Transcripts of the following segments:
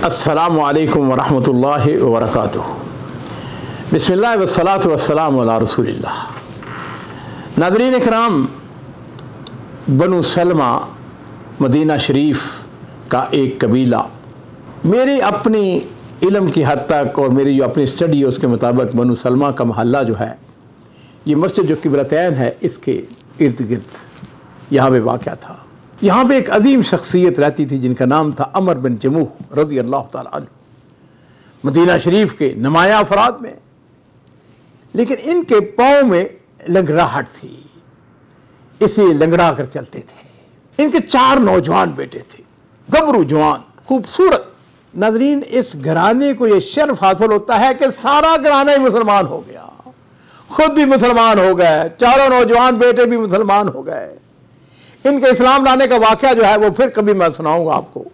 अस्सलामु अलैकुम वरहमतुल्लाहि वबरकातुहू। बिस्मिल्लाह वस्सलातु वस्सलामु अला रसूलिल्लाह। नाज़रीन इकराम, बनु सलमा मदीना शरीफ का एक कबीला, मेरी अपनी इल्म की हद तक और मेरी जो अपनी स्टडी है उसके मुताबिक बनु सलमा का महल्ला जो है, ये मस्जिद जो क़िबलतैन है इसके इर्द गिर्द यहाँ पे वाक़या था। यहाँ पे एक अजीम शख्सियत रहती थी जिनका नाम था अमर बिन जमूह रज़ी अल्लाह ताला अन्हु, मदीना शरीफ के नुमाया अफराद में। लेकिन इनके पाँव में लंगड़ाहट थी, इसलिए लंगड़ा कर चलते थे। इनके 4 नौजवान बेटे थे, गबरू जवान, खूबसूरत। नाज़रीन, इस घराने को ये शर्फ हासिल होता है कि सारा घराना ही मुसलमान हो गया, खुद भी मुसलमान हो गए, 4 नौजवान बेटे भी मुसलमान हो गए। इनके इस्लाम लाने का वाक़या जो है वो फिर कभी मैं सुनाऊंगा आपको,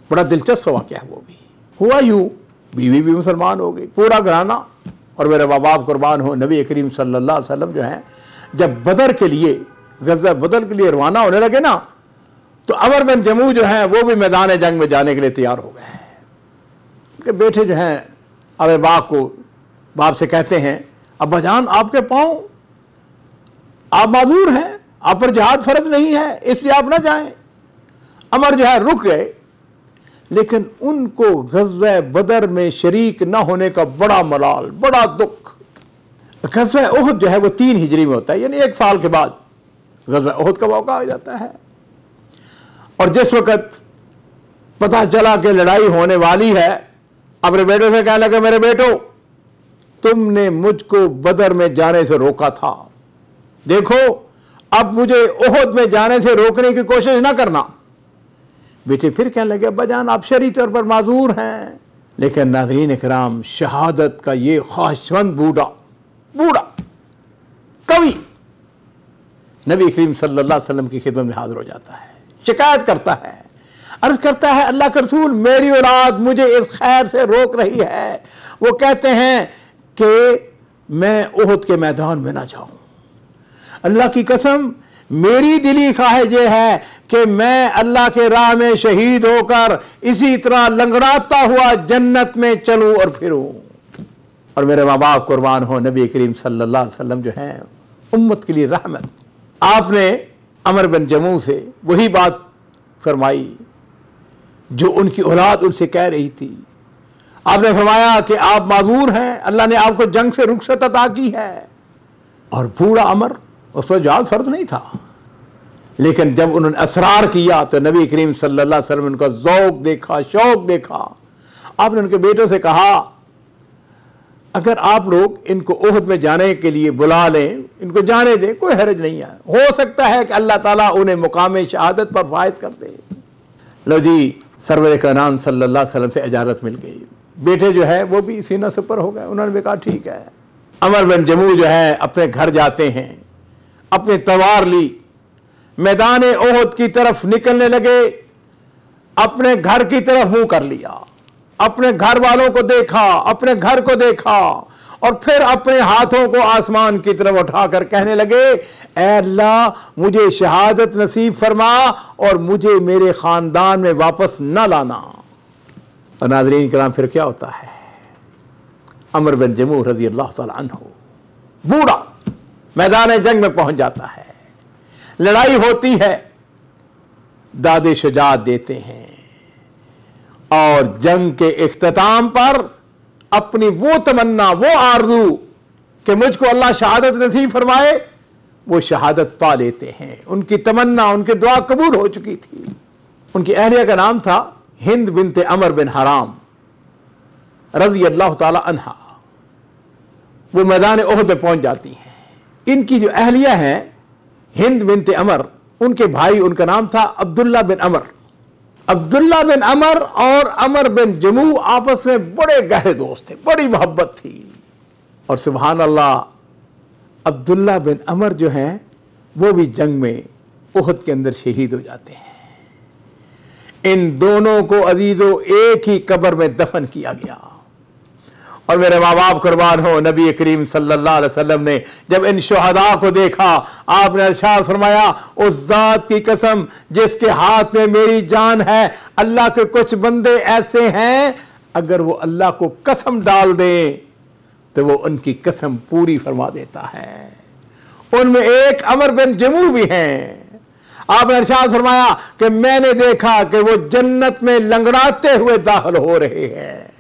बड़ा दिलचस्प वाक़या है वो भी। हुआ यूँ, बीवी भी मुसलमान हो गई, पूरा घराना। और मेरे माँ बाप कुर्बान हो, नबी करीम सल्लल्लाहु अलैहि वसल्लम जो हैं जब बदर के लिए, गज़वा बदर के लिए रवाना होने लगे ना, तो अमर बिन जमूह जो हैं वो भी मैदान जंग में जाने के लिए तैयार हो गए। उनके बेटे जो हैं अपने बाप से कहते हैं, अब्बा जान आपके पाँव, आप माजूर हैं, आप पर जिहाद फर्ज नहीं है, इसलिए आप ना जाएं। अमर जो है रुक गए, लेकिन उनको गज़वा बदर में शरीक न होने का बड़ा मलाल, बड़ा दुख। गज़वा उहद जो है वो 3 हिजरी में होता है, यानी 1 साल के बाद गज़वा उहद का मौका आ जाता है। और जिस वक़्त पता चला कि लड़ाई होने वाली है, अपने बेटों से कहने लगे, मेरे बेटो तुमने मुझको बदर में जाने से रोका था, देखो अब मुझे उहद में जाने से रोकने की कोशिश ना करना। बेटे फिर कहने लगे, अब्बा जान आप शरई तौर पर माजूर हैं। लेकिन नाज़रीन इकराम, शहादत का ये ख्वाहिशमंद बूढ़ा कवि नबी करीम सल्लल्लाहु अलैहि वसल्लम की खिदमत में हाजिर हो जाता है, शिकायत करता है, अर्ज करता है, अल्लाह के रसूल मेरी औलाद मुझे इस खैर से रोक रही है। वो कहते हैं कि मैं उहद के मैदान में ना जाऊं। अल्लाह की कसम, मेरी दिली ख्वाहिश ये है कि मैं अल्लाह के राह में शहीद होकर इसी तरह लंगड़ाता हुआ जन्नत में चलूं और फिरूं। और मेरे माँ बाप कुर्बान हो, नबी करीम सल्लल्लाहु अलैहि वसल्लम जो हैं उम्मत के लिए रहमत। आपने अमर बिन जमूह से वही बात फरमाई जो उनकी औलाद उनसे कह रही थी। आपने फरमाया कि आप माजूर हैं, अल्लाह ने आपको जंग से रुखसत अता की है। और बूढ़ा अमर, उस पर जिहाद फर्ज नहीं था, लेकिन जब उन्होंने असरार किया तो नबी करीम सल्लल्लाहु अलैहि वसल्लम उनका ज़ौक़ देखा, शौक़ देखा। आपने उनके बेटों से कहा, अगर आप लोग इनको उहद में जाने के लिए बुला लें, इनको जाने दें, कोई हर्ज नहीं है, हो सकता है कि अल्लाह ताला उन्हें मुकाम शहादत पर फाइज कर दे। लो जी, सरवर कायनात सल्लल्लाहु अलैहि वसल्लम से इजाज़त मिल गई। बेटे जो है वो भी सीना सुपर हो गए। उन्होंने भी कहा ठीक है। अमर बिन जमूह जो है अपने घर जाते हैं, अपनी तलवार ली, मैदान उहद की तरफ निकलने लगे, अपने घर की तरफ मुंह कर लिया, अपने घर वालों को देखा, अपने घर को देखा, और फिर अपने हाथों को आसमान की तरफ उठाकर कहने लगे, ऐ अल्लाह मुझे शहादत नसीब फरमा और मुझे मेरे खानदान में वापस न लाना। और नाज़रीन किराम, फिर क्या होता है, अमर बिन जमूह रज़ी अल्लाह ताला अन्हु बूढ़ा मैदान जंग में पहुंच जाता है, लड़ाई होती है, दादे शुजाअत देते हैं और जंग के इख्तिताम पर अपनी वो तमन्ना, वो आरज़ू कि मुझको अल्लाह शहादत नसीब फरमाए, वो शहादत पा लेते हैं। उनकी तमन्ना, उनकी दुआ कबूल हो चुकी थी। उनकी अहलिया का नाम था हिंद बिनते अमर बिन हराम रज़ी अल्लाह ताला अन्हा। वो मैदान उहद में पहुंच जाती हैं। इनकी जो अहलिया है हिंद बिनते अमर, उनके भाई, उनका नाम था अब्दुल्ला बिन अमर। अब्दुल्ला बिन अमर और अमर बिन जमूह आपस में बड़े गहरे दोस्त थे, बड़ी मोहब्बत थी। और सुभान अल्लाह, अब्दुल्ला बिन अमर जो हैं वो भी जंग में उहद के अंदर शहीद हो जाते हैं। इन दोनों को अजीजों एक ही कब्र में दफन किया गया। और मेरे माँ बाप कुर्बान हो, नबी करीम सल्लल्लाहु अलैहि वसल्लम ने जब इन शुहदा को देखा, आपने इरशाद फरमाया, उस जात की कसम जिसके हाथ में मेरी जान है, अल्लाह के कुछ बंदे ऐसे हैं अगर वो अल्लाह को कसम डाल दें तो वो उनकी कसम पूरी फरमा देता है। उनमें एक अमर बिन जमू भी हैं। आपने इरशाद फरमाया कि मैंने देखा कि वो जन्नत में लंगड़ाते हुए दाखिल हो रहे हैं।